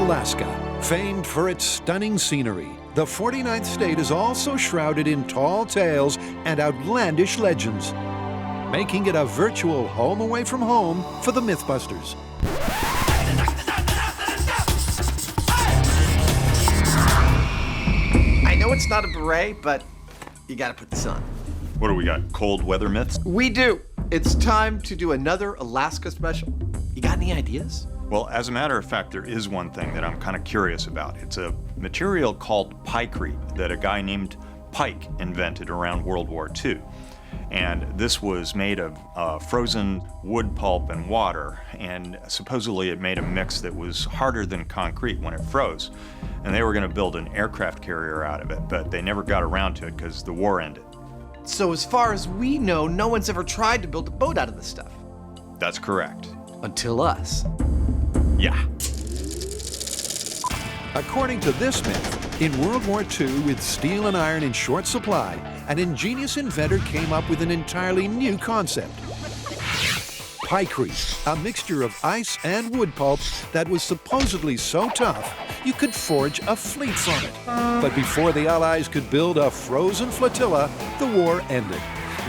Alaska, famed for its stunning scenery, the 49th state is also shrouded in tall tales and outlandish legends, making it a virtual home away from home for the MythBusters. I know it's not a beret, but you gotta put this on. What do we got, cold weather myths? We do. It's time to do another Alaska special. You got any ideas? Well, as a matter of fact, there is one thing that I'm kind of curious about. It's a material called pykrete that a guy named Pike invented around World War II. And this was made of frozen wood pulp and water, and supposedly it made a mix that was harder than concrete when it froze. And they were going to build an aircraft carrier out of it, but they never got around to it because the war ended. So as far as we know, no one's ever tried to build a boat out of this stuff. That's correct. Until us. Yeah. According to this myth, in World War II, with steel and iron in short supply, an ingenious inventor came up with an entirely new concept. Pykrete, a mixture of ice and wood pulp that was supposedly so tough you could forge a fleet from it. But before the Allies could build a frozen flotilla, the war ended,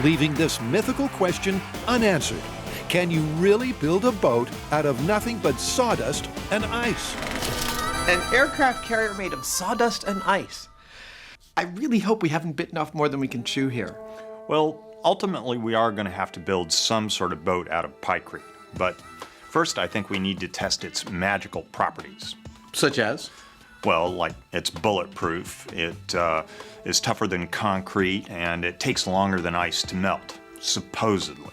leaving this mythical question unanswered. Can you really build a boat out of nothing but sawdust and ice? An aircraft carrier made of sawdust and ice. I really hope we haven't bitten off more than we can chew here. Well, ultimately we are going to have to build some sort of boat out of pykrete. But first I think we need to test its magical properties. Such as? Well, like it's bulletproof, it is tougher than concrete, and it takes longer than ice to melt, supposedly.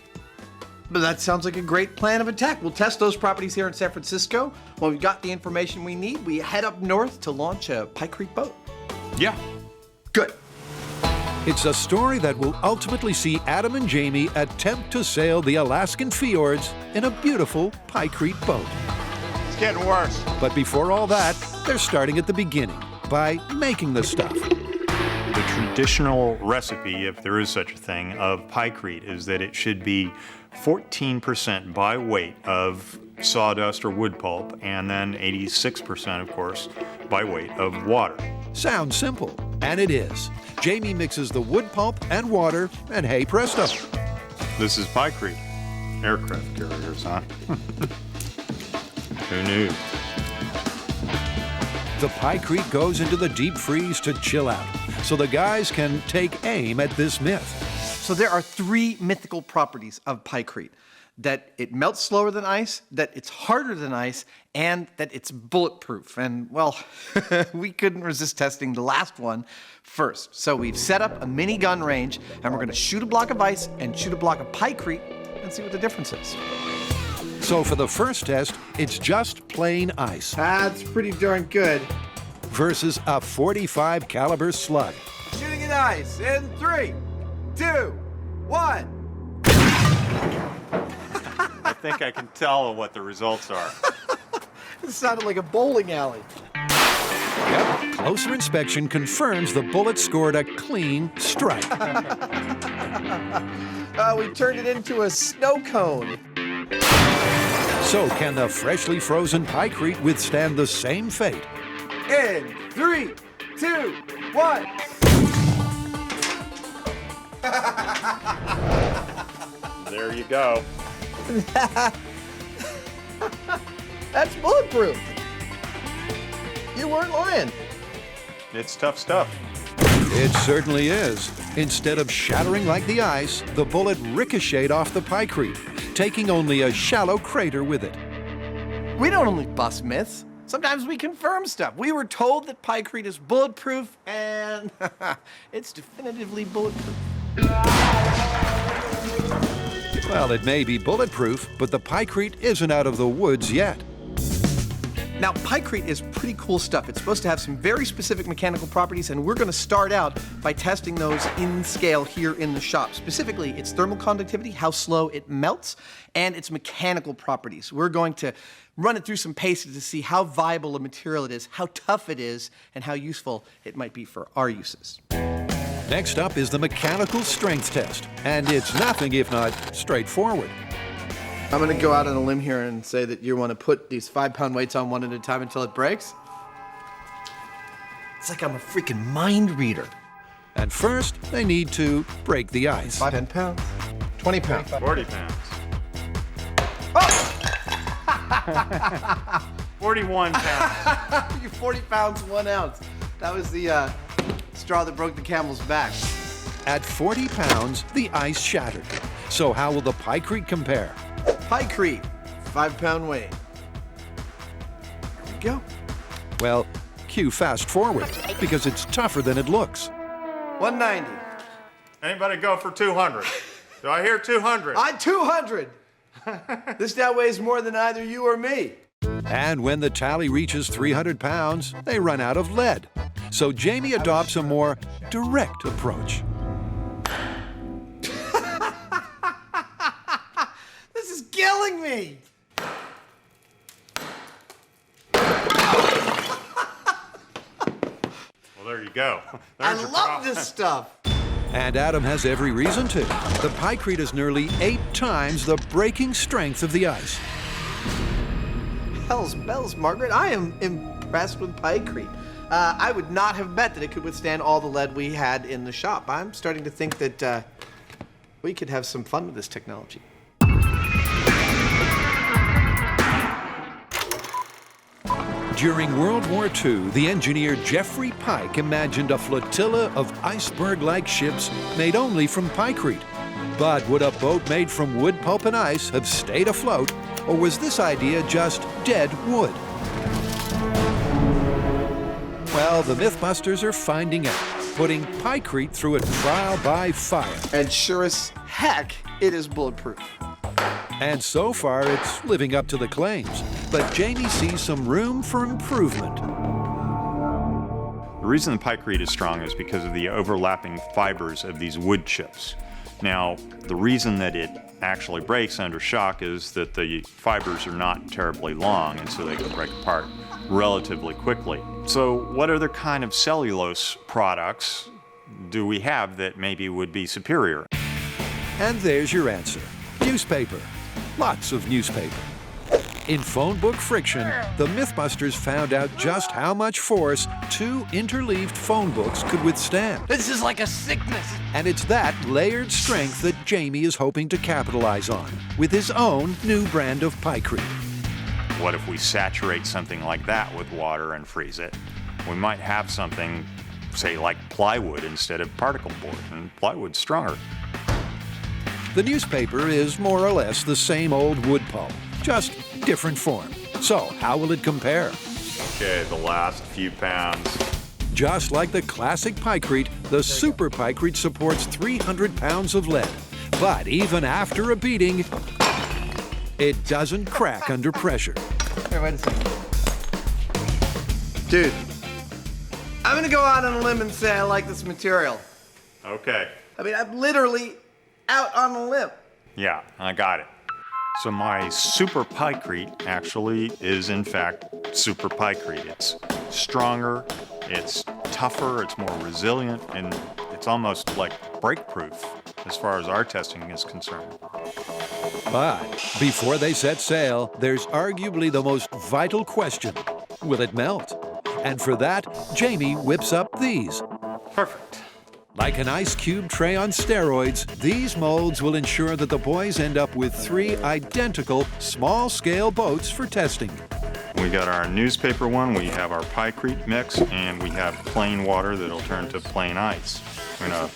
But that sounds like a great plan of attack. We'll test those properties here in San Francisco. When we've got the information we need, we head up north to launch a pykrete boat. Yeah. Good. It's a story that will ultimately see Adam and Jamie attempt to sail the Alaskan fjords in a beautiful pykrete boat. It's getting worse. But before all that, they're starting at the beginning by making the stuff. The traditional recipe, if there is such a thing, of pykrete is that it should be 14% by weight of sawdust or wood pulp, and then 86%, of course, by weight of water. Sounds simple, and it is. Jamie mixes the wood pulp and water, and hey presto. This is pykrete. Aircraft carriers, huh? Who knew? The pykrete goes into the deep freeze to chill out, so the guys can take aim at this myth. So there are three mythical properties of pykrete. That it melts slower than ice, that it's harder than ice, and that it's bulletproof. And, well, we couldn't resist testing the last one first. So we've set up a mini gun range, and we're going to shoot a block of ice and shoot a block of pykrete and see what the difference is. So for the first test, it's just plain ice. That's pretty darn good. Versus a .45 caliber slug. Shooting at ice in 3, 2, 1. I think I can tell what the results are. It sounded like a bowling alley. Yep, closer inspection confirms the bullet scored a clean strike. We turned it into a snow cone. So can the freshly frozen pykrete withstand the same fate? In 3, 2, 1. There you go. That's bulletproof. You weren't lying. It's tough stuff. It certainly is. Instead of shattering like the ice, the bullet ricocheted off the pykrete, taking only a shallow crater with it. We don't only bust myths. Sometimes we confirm stuff. We were told that pykrete is bulletproof, and it's definitively bulletproof. Well, it may be bulletproof, but the pykrete isn't out of the woods yet. Now, pykrete is pretty cool stuff. It's supposed to have some very specific mechanical properties, and we're going to start out by testing those in scale here in the shop. Specifically, its thermal conductivity, how slow it melts, and its mechanical properties. We're going to run it through some paces to see how viable a material it is, how tough it is, and how useful it might be for our uses. Next up is the mechanical strength test, and it's nothing if not straightforward. I'm gonna go out on a limb here and say that you want to put these 5-pound weights on one at a time until it breaks. It's like I'm a freaking mind reader. And first, they need to break the ice. 10 pounds, 20 pounds. 40 pounds. Oh! 41 pounds. You're 40 pounds, 1 ounce. That was the straw that broke the camel's back. At 40 pounds, the ice shattered. So how will the pykrete compare? Pykrete, 5-pound weight. There we go. Well, cue fast forward, because it's tougher than it looks. 190. Anybody go for 200? Do I hear 200? I'm 200. This now weighs more than either you or me. And when the tally reaches 300 pounds, they run out of lead. So Jamie adopts a more direct approach. This is killing me. Well, there you go. I There's your love problem. this stuff. And Adam has every reason to. The pykrete is nearly 8 times the breaking strength of the ice. Hell's bells, Margaret. I am impressed with pykrete. I would not have bet that it could withstand all the lead we had in the shop. I'm starting to think that we could have some fun with this technology. During World War II, the engineer Geoffrey Pike imagined a flotilla of iceberg-like ships made only from pykrete. But would a boat made from wood pulp and ice have stayed afloat, or was this idea just dead wood? Well, the MythBusters are finding out, putting pykrete through a trial by fire. And sure as heck, it is bulletproof. And so far, it's living up to the claims. But Jamie sees some room for improvement. The reason the pykrete is strong is because of the overlapping fibers of these wood chips. Now, the reason that it actually breaks under shock is that the fibers are not terribly long, and so they can break apart relatively quickly. So what other kind of cellulose products do we have that maybe would be superior? And there's your answer. Newspaper. Lots of newspaper. In phone book friction, the MythBusters found out just how much force 2 interleaved phone books could withstand. This is like a sickness. And it's that layered strength that Jamie is hoping to capitalize on with his own new brand of pykrete. What if we saturate something like that with water and freeze it? We might have something, say, like plywood instead of particle board, and plywood's stronger. The newspaper is more or less the same old wood pulp, just different form. So, how will it compare? Okay, the last few pounds. Just like the classic pykrete, the super pykrete supports 300 pounds of lead. But even after a beating, it doesn't crack under pressure. Here, wait a second. Dude, I'm gonna go out on a limb and say I like this material. Okay. I mean, I'm literally out on a limb. Yeah, I got it. So my super pykrete actually is in fact super pykrete. It's stronger, it's tougher, it's more resilient, and it's almost like break-proof as far as our testing is concerned. But before they set sail, there's arguably the most vital question. Will it melt? And for that, Jamie whips up these. Perfect. Like an ice cube tray on steroids, these molds will ensure that the boys end up with 3 identical small-scale boats for testing. We got our newspaper one, we have our pykrete mix, and we have plain water that'll turn to plain ice. We're gonna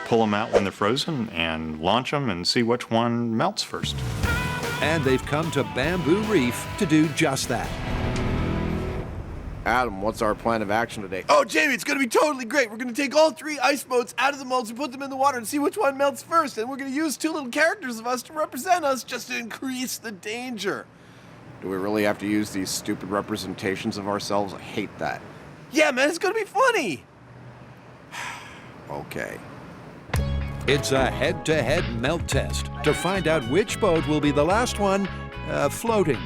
pull them out when they're frozen and launch them and see which one melts first. And they've come to Bamboo Reef to do just that. Adam, what's our plan of action today? Oh, Jamie, it's gonna be totally great. We're gonna take all 3 ice boats out of the molds and put them in the water and see which one melts first. And we're gonna use 2 little characters of us to represent us just to increase the danger. Do we really have to use these stupid representations of ourselves? I hate that. Yeah, man, it's gonna be funny. Okay. It's a head-to-head melt test to find out which boat will be the last one floating.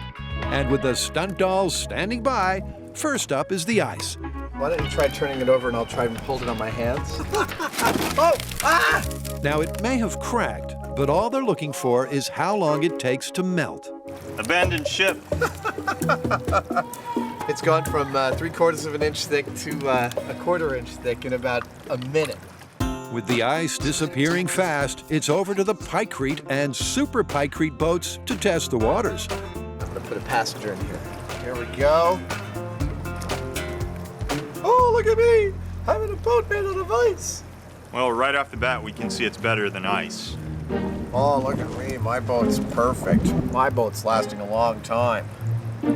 And with the stunt dolls standing by, first up is the ice. Why don't you try turning it over and I'll try and hold it on my hands? Oh! Ah! Now, it may have cracked, But all they're looking for is how long it takes to melt. Abandoned ship. It's gone from 3/4 of an inch thick to 1/4 inch thick in about a minute. With the ice disappearing fast, it's over to the pykrete and super pykrete boats to test the waters. I'm gonna put a passenger in here. Here we go. Oh, look at me! Having a boat made out of ice. Well, right off the bat, we can see it's better than ice. Oh, look at me. My boat's perfect. My boat's lasting a long time.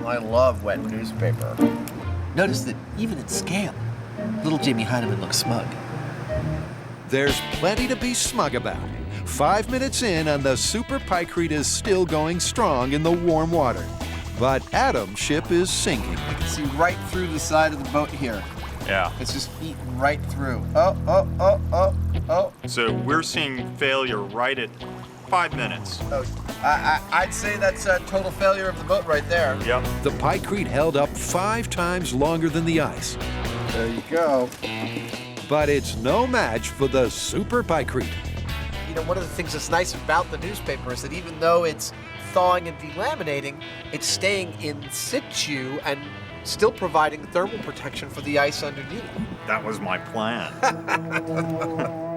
I love wet newspaper. Notice that even at scale, little Jamie Hyneman looks smug. There's plenty to be smug about. 5 minutes in and the super pykrete is still going strong in the warm water. But Adam's ship is sinking. You can see right through the side of the boat here. Yeah. It's just eaten right through. Oh. So we're seeing failure right at 5 minutes. Oh, I'd say that's a total failure of the boat right there. Yep. The pykrete held up 5 times longer than the ice. There you go. But it's no match for the super pykrete. You know, one of the things that's nice about the newspaper is that even though it's thawing and delaminating, it's staying in situ and still providing thermal protection for the ice underneath. That was my plan.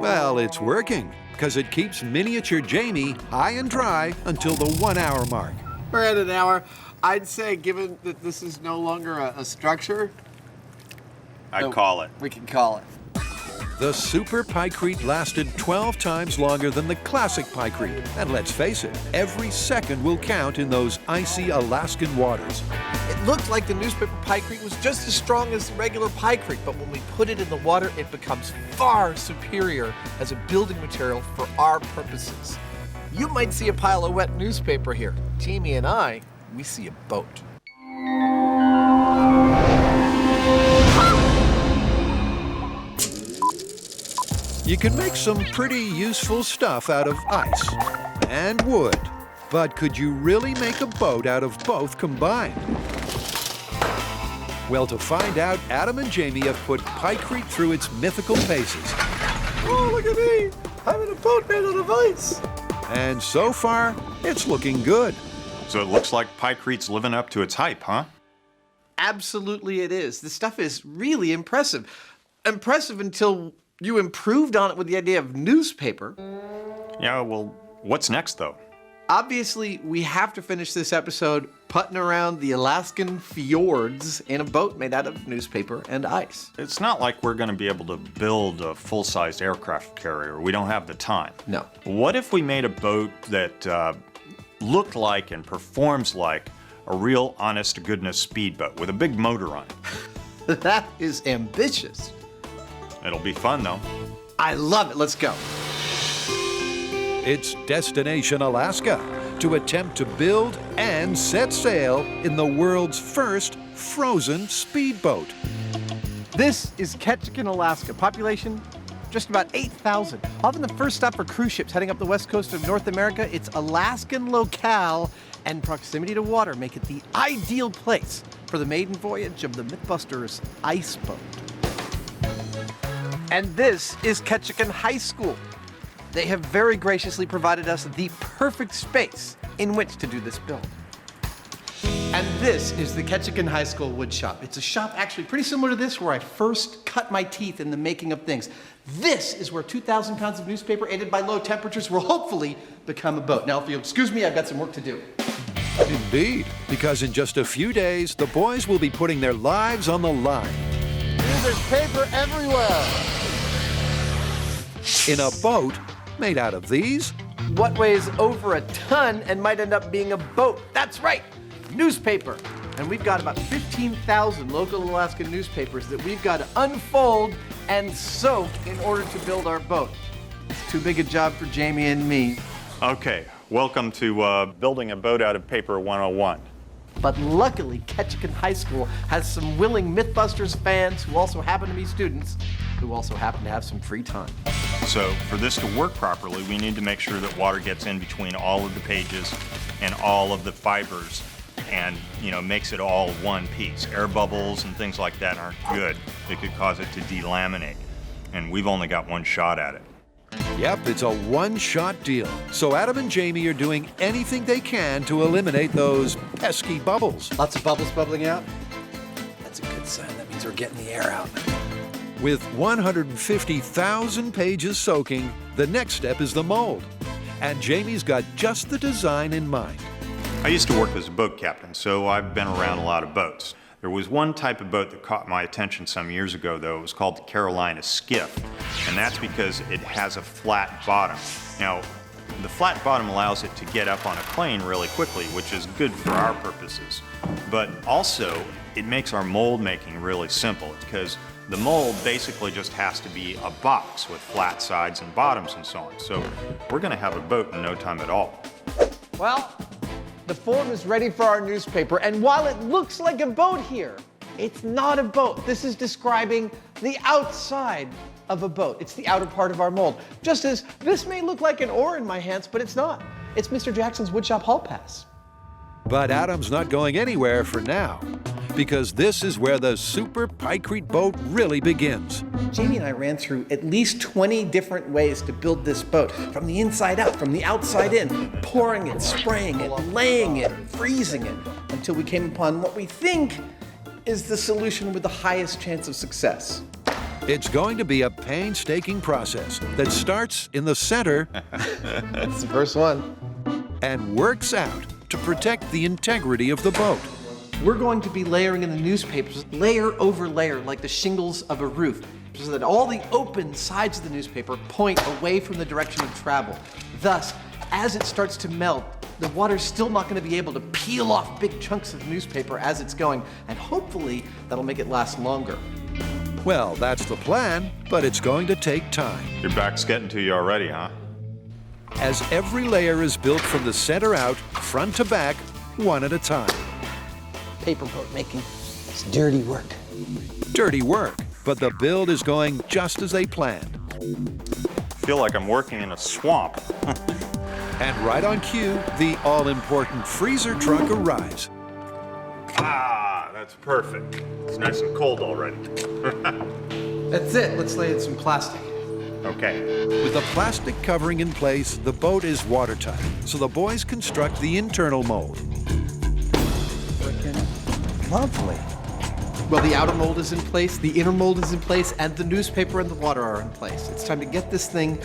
Well, it's working, because it keeps miniature Jamie high and dry until the 1 hour mark. We're at an hour. I'd say, given that this is no longer a structure, I'd call it. we can call it. The super pykrete lasted 12 times longer than the classic pykrete. And let's face it, every second will count in those icy Alaskan waters. It looked like the newspaper pykrete was just as strong as the regular pykrete, but when we put it in the water, it becomes far superior as a building material for our purposes. You might see a pile of wet newspaper here. Jamie and I, we see a boat. You can make some pretty useful stuff out of ice and wood. But could you really make a boat out of both combined? Well, to find out, Adam and Jamie have put pykrete through its mythical paces. Oh, look at me! I'm in a boat made out of ice. And so far, it's looking good. So it looks like pykrete's living up to its hype, huh? Absolutely it is. This stuff is really impressive. Impressive until you improved on it with the idea of newspaper. Yeah, well, what's next, though? Obviously, we have to finish this episode putting around the Alaskan fjords in a boat made out of newspaper and ice. It's not like we're going to be able to build a full-sized aircraft carrier. We don't have the time. No. What if we made a boat that looked like and performs like a real honest-to-goodness speedboat with a big motor on it? That is ambitious. It'll be fun, though. I love it. Let's go. It's Destination Alaska to attempt to build and set sail in the world's first frozen speedboat. This is Ketchikan, Alaska. Population just about 8,000. Often the first stop for cruise ships heading up the west coast of North America, it's Alaskan locale, and proximity to water make it the ideal place for the maiden voyage of the MythBusters ice boat. And this is Ketchikan High School. They have very graciously provided us the perfect space in which to do this build. And this is the Ketchikan High School wood shop. It's a shop actually pretty similar to this where I first cut my teeth in the making of things. This is where 2,000 pounds of newspaper aided by low temperatures will hopefully become a boat. Now, if you'll excuse me, I've got some work to do. Indeed, because in just a few days, the boys will be putting their lives on the line. There's paper everywhere. In a boat made out of these. What weighs over a ton and might end up being a boat? That's right, newspaper. And we've got about 15,000 local Alaskan newspapers that we've got to unfold and soak in order to build our boat. It's too big a job for Jamie and me. Okay, welcome to Building a Boat Out of Paper 101. But luckily, Ketchikan High School has some willing MythBusters fans who also happen to be students, who also happen to have some free time. So for this to work properly, we need to make sure that water gets in between all of the pages and all of the fibers and, makes it all one piece. Air bubbles and things like that aren't good. It could cause it to delaminate. And we've only got one shot at it. Yep, it's a one-shot deal. So Adam and Jamie are doing anything they can to eliminate those pesky bubbles. Lots of bubbles bubbling out. That's a good sign. That means we're getting the air out. With 150,000 pages soaking, the next step is the mold. And Jamie's got just the design in mind. I used to work as a boat captain, so I've been around a lot of boats. There was one type of boat that caught my attention some years ago, though. It was called the Carolina Skiff, and that's because it has a flat bottom. Now, the flat bottom allows it to get up on a plane really quickly, which is good for our purposes. But also, it makes our mold making really simple, because the mold basically just has to be a box with flat sides and bottoms and so on. So we're going to have a boat in no time at all. Well, the form is ready for our newspaper, and while it looks like a boat here, it's not a boat. This is describing the outside of a boat. It's the outer part of our mold. Just as this may look like an oar in my hands, but it's not. It's Mr. Jackson's woodshop hall pass. But Adam's not going anywhere for now, because this is where the super pykrete boat really begins. Jamie and I ran through at least 20 different ways to build this boat, from the inside out, from the outside in, pouring it, spraying it, laying it, freezing it, until we came upon what we think is the solution with the highest chance of success. It's going to be a painstaking process that starts in the center That's the first one. and works out to protect the integrity of the boat. We're going to be layering in the newspapers, layer over layer, like the shingles of a roof, so that all the open sides of the newspaper point away from the direction of travel. Thus, as it starts to melt, the water's still not going to be able to peel off big chunks of newspaper as it's going, and hopefully that'll make it last longer. Well, that's the plan, but it's going to take time. Your back's getting to you already, huh? As every layer is built from the center out, front to back, one at a time. Paper boat making, it's dirty work. Dirty work, but the build is going just as they planned. I feel like I'm working in a swamp. And right on cue, the all-important freezer truck arrives. Ah, that's perfect. It's nice and cold already. That's it, let's lay in some plastic. Okay. With the plastic covering in place, the boat is watertight, so the boys construct the internal mold. Freaking lovely. Well, the outer mold is in place, the inner mold is in place, and the newspaper and the water are in place. It's time to get this thing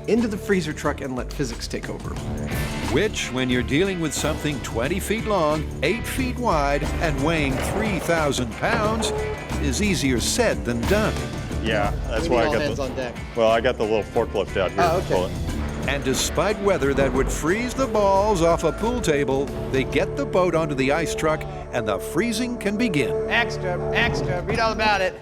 into the freezer truck and let physics take over. Which, when you're dealing with something 20 feet long, 8 feet wide, and weighing 3,000 pounds, is easier said than done. Yeah, that's We why need I all got hands the. on deck. Well, I got the little forklift out here Oh, to pull it. And despite weather that would freeze the balls off a pool table, they get the boat onto the ice truck, and the freezing can begin. Extra, read all about it.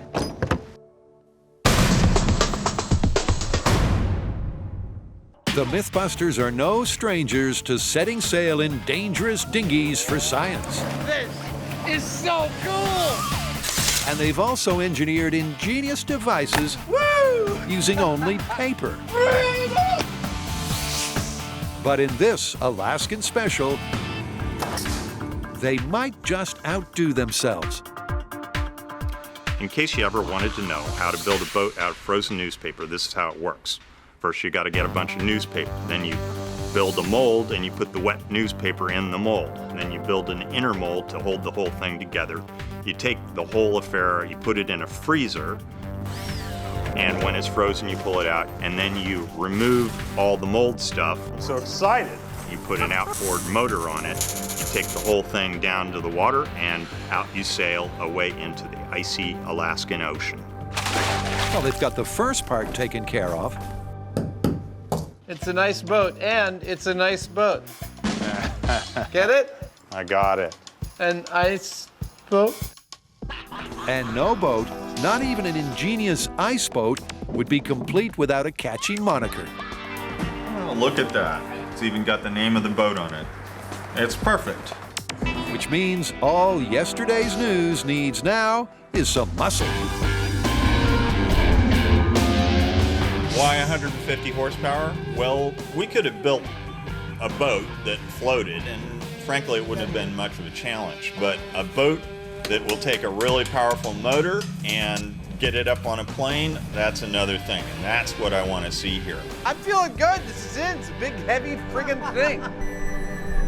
The MythBusters are no strangers to setting sail in dangerous dinghies for science. This is so cool! And they've also engineered ingenious devices using only paper. But in this Alaskan special, they might just outdo themselves. In case you ever wanted to know how to build a boat out of frozen newspaper, this is how it works. First, you got to get a bunch of newspaper. Then you build a mold and you put the wet newspaper in the mold. And then you build an inner mold to hold the whole thing together. You take the whole affair, you put it in a freezer, and when it's frozen, you pull it out, and then you remove all the mold stuff. I'm so excited. You put an outboard motor on it, you take the whole thing down to the water, and out you sail away into the icy Alaskan Ocean. Well, they've got the first part taken care of. It's a nice boat, and it's a nice boat. Get it? I got it. An ice boat? And no boat, not even an ingenious ice boat, would be complete without a catchy moniker. Oh, look at that. It's even got the name of the boat on it. It's perfect. Which means all yesterday's news needs now is some muscle. Why 150 horsepower? Well, we could have built a boat that floated, and frankly, it wouldn't have been much of a challenge. But a boat that will take a really powerful motor and get it up on a plane, that's another thing, and that's what I want to see here. I'm feeling good. This is it. It's a big, heavy friggin' thing.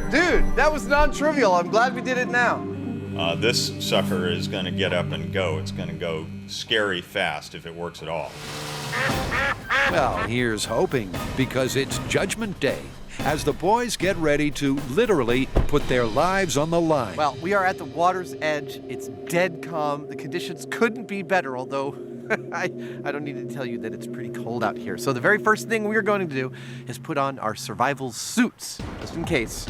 Dude, that was non-trivial. I'm glad we did it now. This sucker is going to get up and go. It's going to go scary fast if it works at all. Well, here's hoping, because it's Judgment Day, as the boys get ready to literally put their lives on the line. Well, we are at the water's edge. It's dead calm. The conditions couldn't be better, although I don't need to tell you that it's pretty cold out here. So the very first thing we're going to do is put on our survival suits, just in case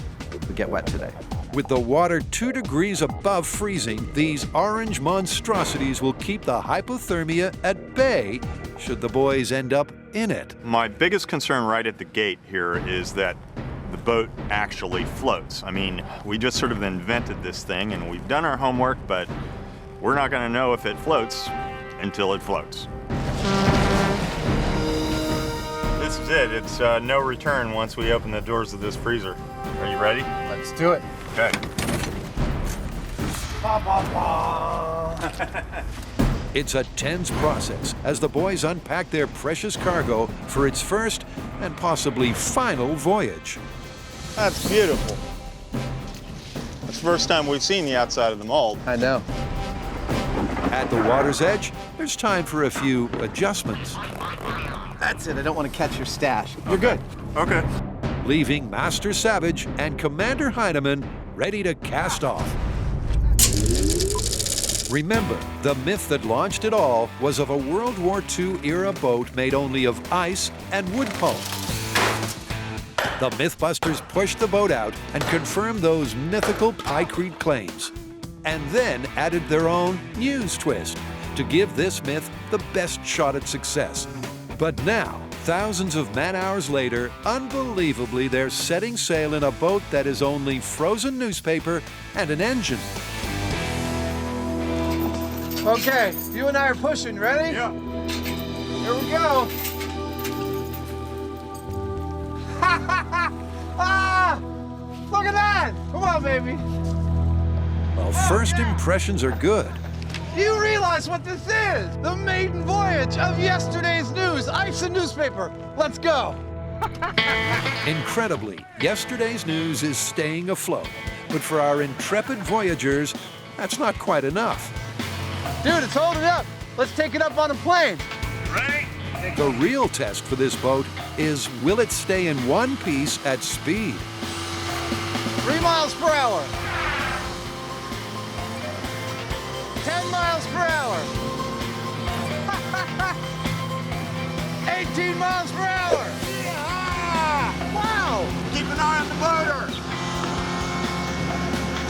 we get wet today. With the water 2 degrees above freezing, these orange monstrosities will keep the hypothermia at bay should the boys end up in it. My biggest concern right at the gate here is that the boat actually floats. I mean, we just sort of invented this thing and we've done our homework, but we're not going to know if it floats until it floats. This is it. It's no return once we open the doors of this freezer. Are you ready? Let's do it. Okay. It's a tense process as the boys unpack their precious cargo for its first and possibly final voyage. That's beautiful. That's the first time we've seen the outside of the mold. I know. At the water's edge, there's time for a few adjustments, That's it. I don't want to catch your stash. You're good. Okay. leaving Master Savage and Commander Hyneman ready to cast off. Remember, the myth that launched it all was of a World War II era boat made only of ice and wood pulp. The MythBusters pushed the boat out and confirmed those mythical pykrete claims, and then added their own news twist to give this myth the best shot at success. But now, thousands of man-hours later, unbelievably, they're setting sail in a boat that is only frozen newspaper and an engine. Okay, you and I are pushing. Ready? Yeah. Here we go. Ah! Look at that! Come on, baby. Well, first impressions are good. Do you realize what this is? The maiden voyage of yesterday's news. Ice and newspaper. Let's go. Incredibly, yesterday's news is staying afloat. But for our intrepid voyagers, that's not quite enough. Dude, it's holding up. Let's take it up on a plane. Ready? The real test for this boat is, will it stay in one piece at speed? 3 miles per hour. 10 miles per hour. 18 miles per hour. Yeah! Wow! Keep an eye on the motor.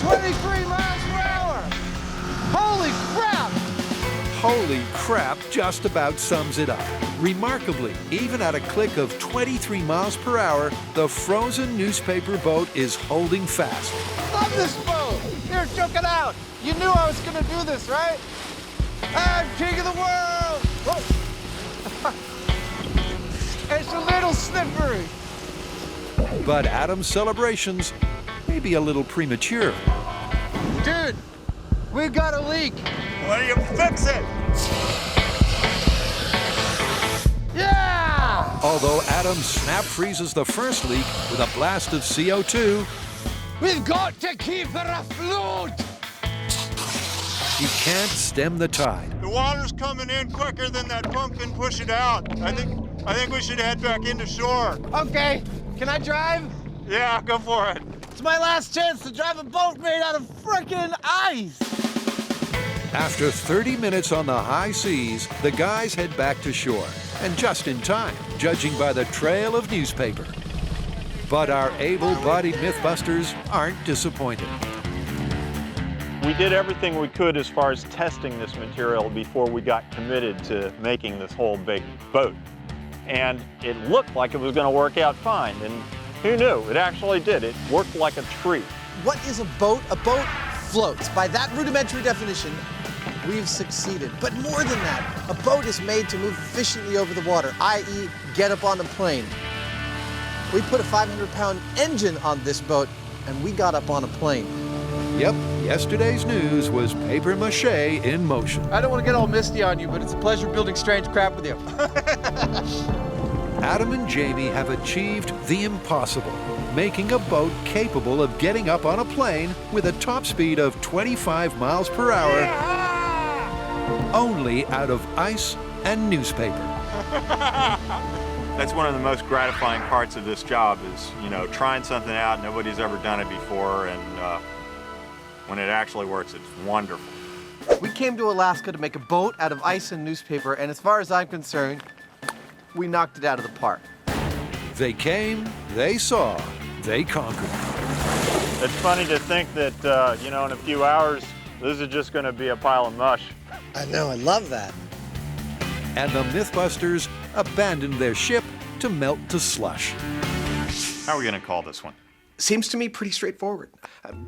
23 miles per hour. Holy crap! Holy crap just about sums it up. Remarkably, even at a click of 23 miles per hour, the frozen newspaper boat is holding fast. Love this boat. Here, check it out. You knew I was going to do this, right? I'm king of the world. Whoa. It's a little slippery. But Adam's celebrations may be a little premature. Dude, we got a leak. Why don't you fix it? Yeah! Although Adam snap freezes the first leak with a blast of CO2, We've got to keep it afloat. he can't stem the tide. The water's coming in quicker than that pump can push it out. I think we should head back into shore. Okay, can I drive? Yeah, go for it. It's my last chance to drive a boat made out of frickin' ice. After 30 minutes on the high seas, the guys head back to shore. And just in time, judging by the trail of newspaper. But our able-bodied MythBusters aren't disappointed. We did everything we could as far as testing this material before we got committed to making this whole big boat. And it looked like it was going to work out fine. And who knew? It actually did. It worked like a treat. What is a boat? A boat floats. By that rudimentary definition, we've succeeded. But more than that, a boat is made to move efficiently over the water, i.e. get up on a plane. We put a 500-pound engine on this boat, and we got up on a plane. Yep, Yesterday's news was paper mache in motion. I don't want to get all misty on you, but it's a pleasure building strange crap with you. Adam and Jamie have achieved the impossible, making a boat capable of getting up on a plane with a top speed of 25 miles per hour, only out of ice and newspaper. That's one of the most gratifying parts of this job is, trying something out. Nobody's ever done it before, and when it actually works, it's wonderful. We came to Alaska to make a boat out of ice and newspaper, and as far as I'm concerned, we knocked it out of the park. They came, they saw, they conquered. It's funny to think that, in a few hours, this is just going to be a pile of mush. I know, I love that. And the MythBusters abandoned their ship to melt to slush. How are we going to call this one? Seems to me pretty straightforward.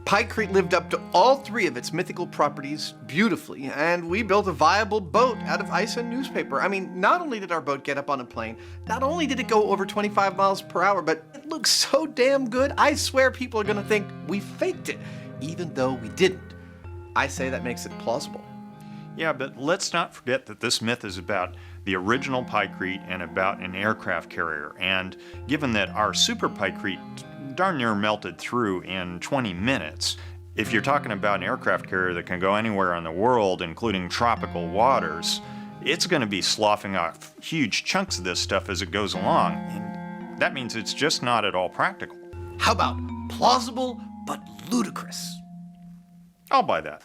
Pykrete lived up to all three of its mythical properties beautifully, and we built a viable boat out of ice and newspaper. I mean, not only did our boat get up on a plane, not only did it go over 25 miles per hour, but it looks so damn good, I swear people are gonna think we faked it, even though we didn't. I say that makes it plausible. Yeah, but let's not forget that this myth is about the original pykrete and about an aircraft carrier. And given that our super pykrete darn near melted through in 20 minutes, if you're talking about an aircraft carrier that can go anywhere in the world, including tropical waters, it's going to be sloughing off huge chunks of this stuff as it goes along. And that means it's just not at all practical. How about plausible but ludicrous? I'll buy that.